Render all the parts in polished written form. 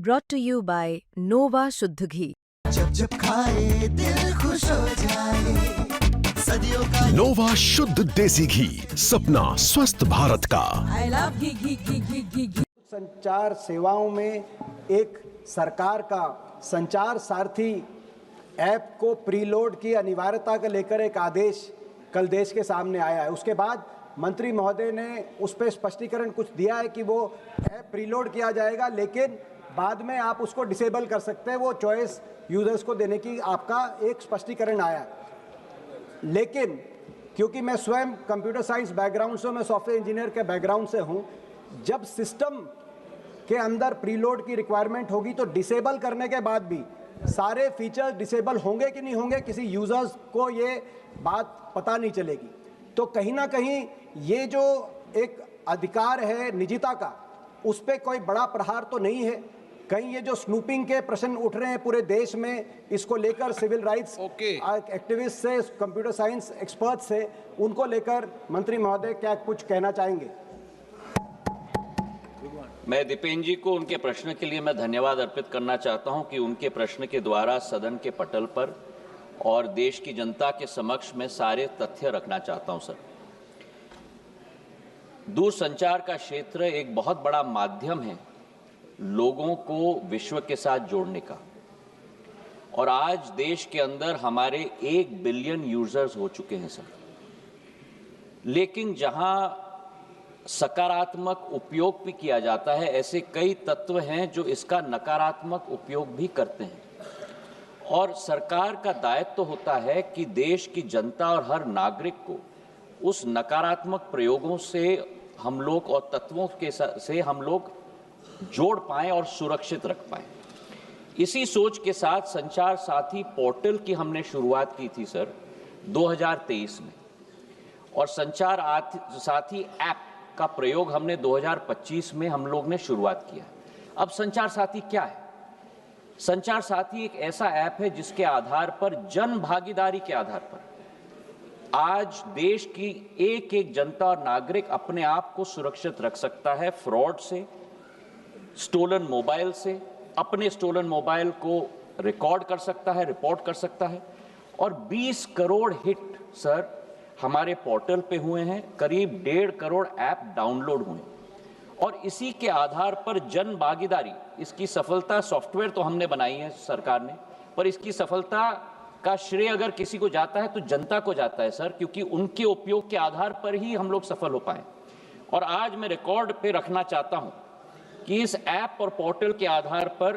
brought to you by Nova शुद्ध घी। जब जब खाए दिल खुश हो जाए, सदियों का नोवा शुद्ध देसी घी, सपना स्वस्थ भारत का। I love घी। संचार सेवाओं में एक सरकार का संचार सारथी ऐप को प्रीलोड की अनिवार्यता को लेकर एक आदेश कल देश के सामने आया है। उसके बाद मंत्री महोदय ने उस पर स्पष्टीकरण कुछ दिया है कि वो ऐप प्रीलोड किया जाएगा, लेकिन बाद में आप उसको डिसेबल कर सकते हैं। वो चॉइस यूजर्स को देने की आपका एक स्पष्टीकरण आया। लेकिन क्योंकि मैं स्वयं कंप्यूटर साइंस बैकग्राउंड से, मैं सॉफ्टवेयर इंजीनियर के बैकग्राउंड से हूं, जब सिस्टम के अंदर प्रीलोड की रिक्वायरमेंट होगी तो डिसेबल करने के बाद भी सारे फीचर्स डिसेबल होंगे कि नहीं होंगे, किसी यूजर्स को ये बात पता नहीं चलेगी। तो कहीं ना कहीं ये जो एक अधिकार है निजता का, उस पर कोई बड़ा प्रहार तो नहीं है। कहीं ये जो स्नूपिंग के प्रश्न उठ रहे हैं पूरे देश में, इसको लेकर सिविल राइट्स एक्टिविस्ट से, कंप्यूटर साइंस एक्सपर्ट से, उनको लेकर मंत्री महोदय क्या कुछ कहना चाहेंगे? मैं दीपेन जी को उनके प्रश्न के लिए मैं धन्यवाद अर्पित करना चाहता हूं कि उनके प्रश्न के द्वारा सदन के पटल पर और देश की जनता के समक्ष में सारे तथ्य रखना चाहता हूं। सर, दूरसंचार का क्षेत्र एक बहुत बड़ा माध्यम है लोगों को विश्व के साथ जोड़ने का, और आज देश के अंदर हमारे 1 बिलियन यूजर्स हो चुके हैं सर। लेकिन जहां सकारात्मक उपयोग भी किया जाता है, ऐसे कई तत्व हैं जो इसका नकारात्मक उपयोग भी करते हैं। और सरकार का दायित्व तो होता है कि देश की जनता और हर नागरिक को उस नकारात्मक प्रयोगों से हम लोग और तत्वों के से हम लोग जोड़ पाएं और सुरक्षित रख पाएं। इसी सोच के साथ संचार साथी पोर्टल की हमने शुरुआत की थी सर 2023 में, और संचार साथी ऐप का प्रयोग हमने 2025 में हम लोग ने शुरुआत किया। अब संचार साथी क्या है? संचार साथी एक ऐसा ऐप है जिसके आधार पर, जन भागीदारी के आधार पर, आज देश की एक एक जनता और नागरिक अपने आप को सुरक्षित रख सकता है फ्रॉड से, स्टोलन मोबाइल से, अपने स्टोलन मोबाइल को रिकॉर्ड कर सकता है, रिपोर्ट कर सकता है। और 20 करोड़ हिट सर हमारे पोर्टल पे हुए हैं, करीब 1.5 करोड़ ऐप डाउनलोड हुए, और इसी के आधार पर जन भागीदारी, इसकी सफलता, सॉफ्टवेयर तो हमने बनाई है सरकार ने, पर इसकी सफलता का श्रेय अगर किसी को जाता है तो जनता को जाता है सर, क्योंकि उनके उपयोग के आधार पर ही हम लोग सफल हो पाए। और आज मैं रिकॉर्ड पे रखना चाहता हूं कि इस ऐप और पोर्टल के आधार पर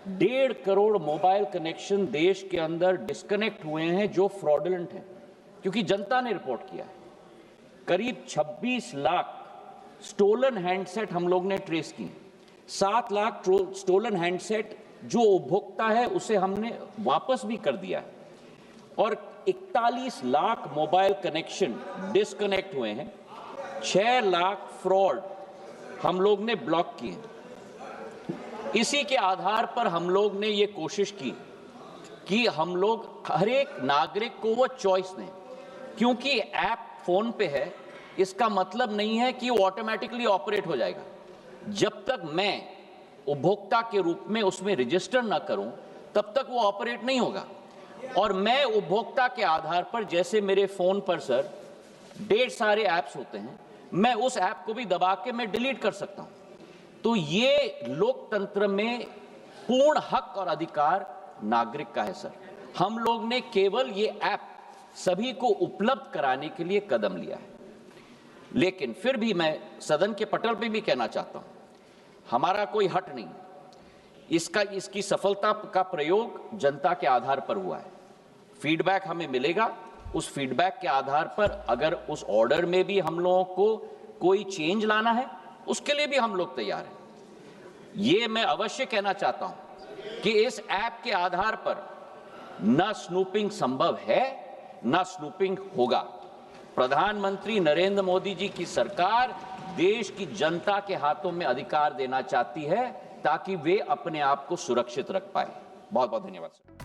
1.5 करोड़ मोबाइल कनेक्शन देश के अंदर डिस्कनेक्ट हुए हैं जो फ्रॉडुलेंट हैं, क्योंकि जनता ने रिपोर्ट किया है। करीब 26 लाख स्टोलन हैंडसेट हम लोग ने ट्रेस किए, 7 लाख स्टोलन हैंडसेट जो उपभोक्ता है उसे हमने वापस भी कर दिया है, और 41 लाख मोबाइल कनेक्शन डिस्कनेक्ट हुए हैं, 6 लाख फ्रॉड हम लोग ने ब्लॉक किए। इसी के आधार पर हम लोग ने ये कोशिश की कि हम लोग हर एक नागरिक को वो चॉइस दें, क्योंकि ऐप फोन पे है, इसका मतलब नहीं है कि वो ऑटोमेटिकली ऑपरेट हो जाएगा। जब तक मैं उपभोक्ता के रूप में उसमें रजिस्टर ना करूं, तब तक वो ऑपरेट नहीं होगा। और मैं उपभोक्ता के आधार पर, जैसे मेरे फोन पर सर ढेर सारे ऐप्स होते हैं, मैं उस ऐप को भी दबा के मैं डिलीट कर सकता हूं। तो ये लोकतंत्र में पूर्ण हक और अधिकार नागरिक का है सर। हम लोग ने केवल ये ऐप सभी को उपलब्ध कराने के लिए कदम लिया है। लेकिन फिर भी मैं सदन के पटल पे भी कहना चाहता हूं, हमारा कोई हट नहीं, इसकी सफलता का प्रयोग जनता के आधार पर हुआ है। फीडबैक हमें मिलेगा, उस फीडबैक के आधार पर अगर उस ऑर्डर में भी हम लोगों को कोई चेंज लाना है, उसके लिए भी हम लोग तैयार हैं। ये मैं अवश्य कहना चाहता हूं कि इस ऐप के आधार पर न स्नूपिंग संभव है, न स्नूपिंग होगा। प्रधानमंत्री नरेंद्र मोदी जी की सरकार देश की जनता के हाथों में अधिकार देना चाहती है ताकि वे अपने आप को सुरक्षित रख पाए। बहुत बहुत धन्यवाद सर।